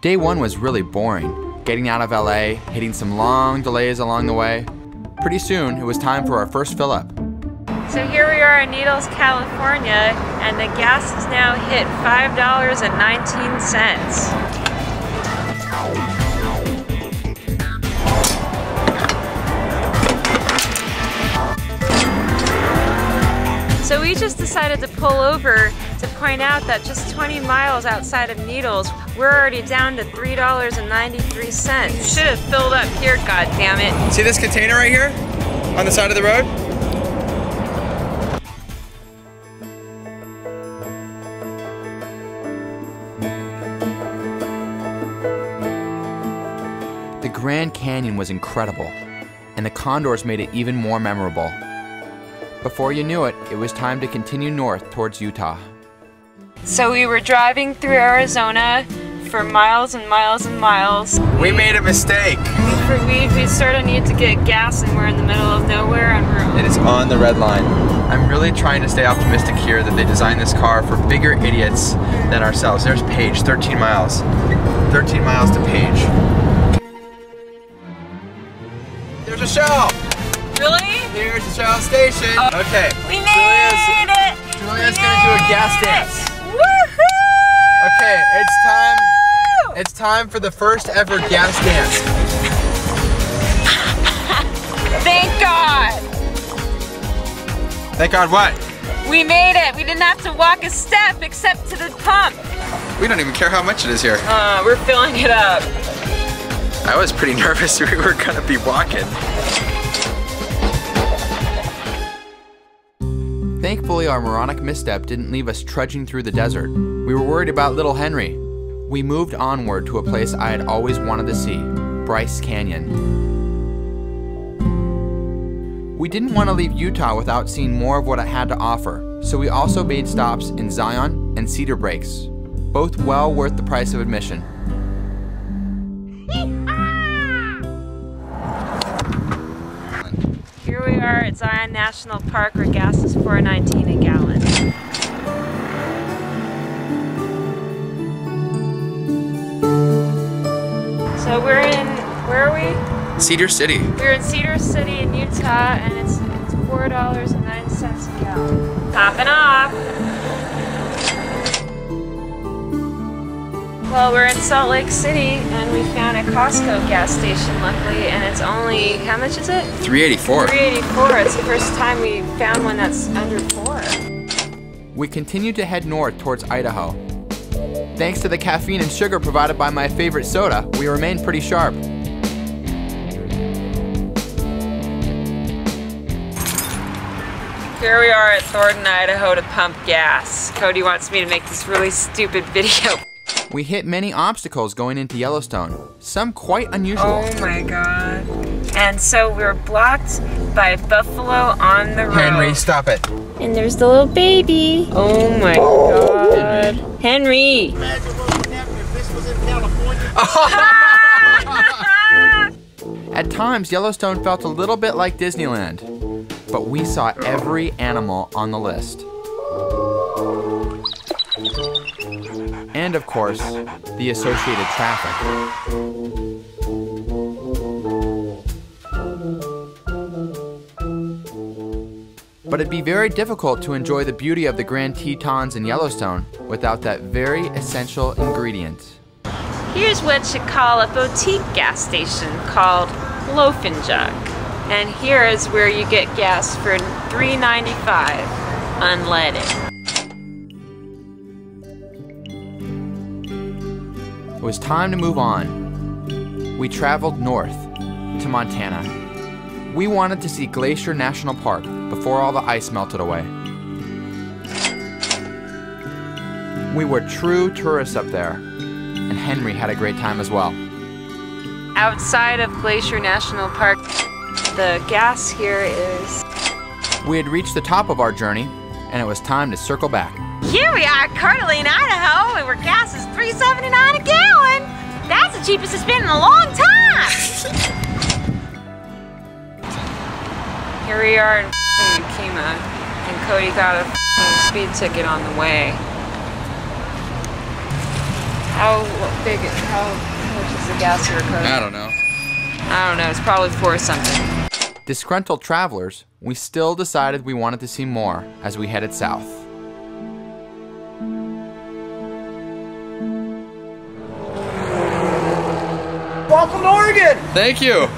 Day one was really boring. Getting out of LA, hitting some long delays along the way. Pretty soon, it was time for our first fill-up. So here we are in Needles, California, and the gas has now hit $5.19. So we just decided to pull over to point out that just 20 miles outside of Needles, we're already down to $3.93. Should have filled up here, goddammit. See this container right here on the side of the road? The Grand Canyon was incredible, and the condors made it even more memorable. Before you knew it, it was time to continue north towards Utah. So we were driving through Arizona for miles and miles and miles. We made a mistake. We sort of need to get gas, and we're in the middle of nowhere and we're... It is on the red line. I'm really trying to stay optimistic here that they designed this car for bigger idiots than ourselves. There's Page, 13 miles. 13 miles to Page. There's a Shell! Really? Here's the Shell station. Oh, okay. We made it! Julia's gonna do a gas dance. Woohoo! Okay, it's time for the first ever gas dance. Thank God! Thank God what? We made it! We didn't have to walk a step except to the pump. We don't even care how much it is here. We're filling it up. I was pretty nervous we were gonna be walking. Thankfully, our moronic misstep didn't leave us trudging through the desert. We were worried about little Henry. We moved onward to a place I had always wanted to see, Bryce Canyon. We didn't want to leave Utah without seeing more of what it had to offer, so we also made stops in Zion and Cedar Breaks, both well worth the price of admission. Here we are at Zion National Park where gas is $4.19 a gallon. So we're in, where are we? Cedar City. We're in Cedar City in Utah, and it's $4.09 a gallon. Popping off. Well, we're in Salt Lake City, and we found a Costco gas station, luckily, and it's only, how much is it? $3.84. $3.84. It's the first time we found one that's under $4. We continued to head north towards Idaho. Thanks to the caffeine and sugar provided by my favorite soda, we remained pretty sharp. Here we are at Thornton, Idaho to pump gas. Cody wants me to make this really stupid video. We hit many obstacles going into Yellowstone, some quite unusual. Oh my God. And so we're blocked by buffalo on the road. Henry, stop it. And there's the little baby. Oh my God. Henry. Imagine what would happen if this was in California. At times, Yellowstone felt a little bit like Disneyland, but we saw every animal on the list. And of course, the associated traffic. But it'd be very difficult to enjoy the beauty of the Grand Tetons in Yellowstone without that very essential ingredient. Here's what you call a boutique gas station called Loaf and Jug. And here is where you get gas for $3.95 unleaded. It was time to move on. We traveled north to Montana. We wanted to see Glacier National Park before all the ice melted away. We were true tourists up there, and Henry had a great time as well. Outside of Glacier National Park, the gas here is... We had reached the top of our journey, and it was time to circle back. Here we are, Cody, Idaho, and where gas is $3.79 a gallon. That's the cheapest it's been in a long time. Here we are in Yakima, and Cody got a speed ticket on the way. How much is the gas here, Cody? I don't know. I don't know, it's probably 4 something. Disgruntled travelers, we still decided we wanted to see more as we headed south. Welcome to Oregon! Thank you.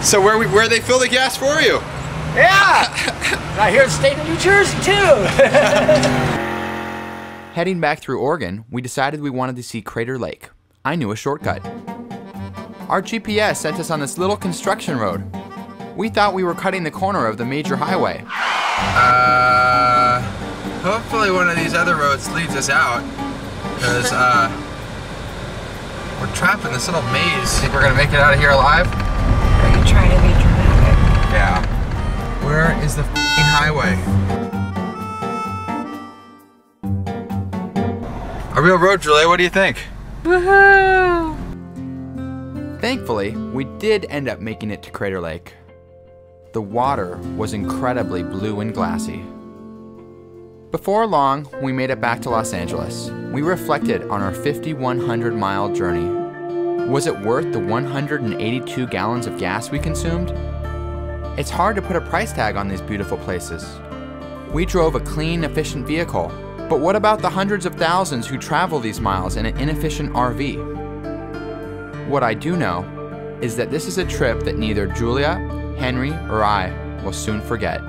So where they fill the gas for you? Yeah! I hear the state of New Jersey too! Heading back through Oregon, we decided we wanted to see Crater Lake. I knew a shortcut. Our GPS sent us on this little construction road. We thought we were cutting the corner of the major highway. Hopefully one of these other roads leads us out. Because, we're trapped in this little maze. Think we're gonna make it out of here alive? Are you trying to be dramatic? Yeah. Where is the f***ing highway? A real road, Julie, what do you think? Woohoo! Thankfully, we did end up making it to Crater Lake. The water was incredibly blue and glassy. Before long, we made it back to Los Angeles. We reflected on our 5,100-mile journey. Was it worth the 182 gallons of gas we consumed? It's hard to put a price tag on these beautiful places. We drove a clean, efficient vehicle, but what about the hundreds of thousands who travel these miles in an inefficient RV? What I do know is that this is a trip that neither Julia, Henry, or I will soon forget.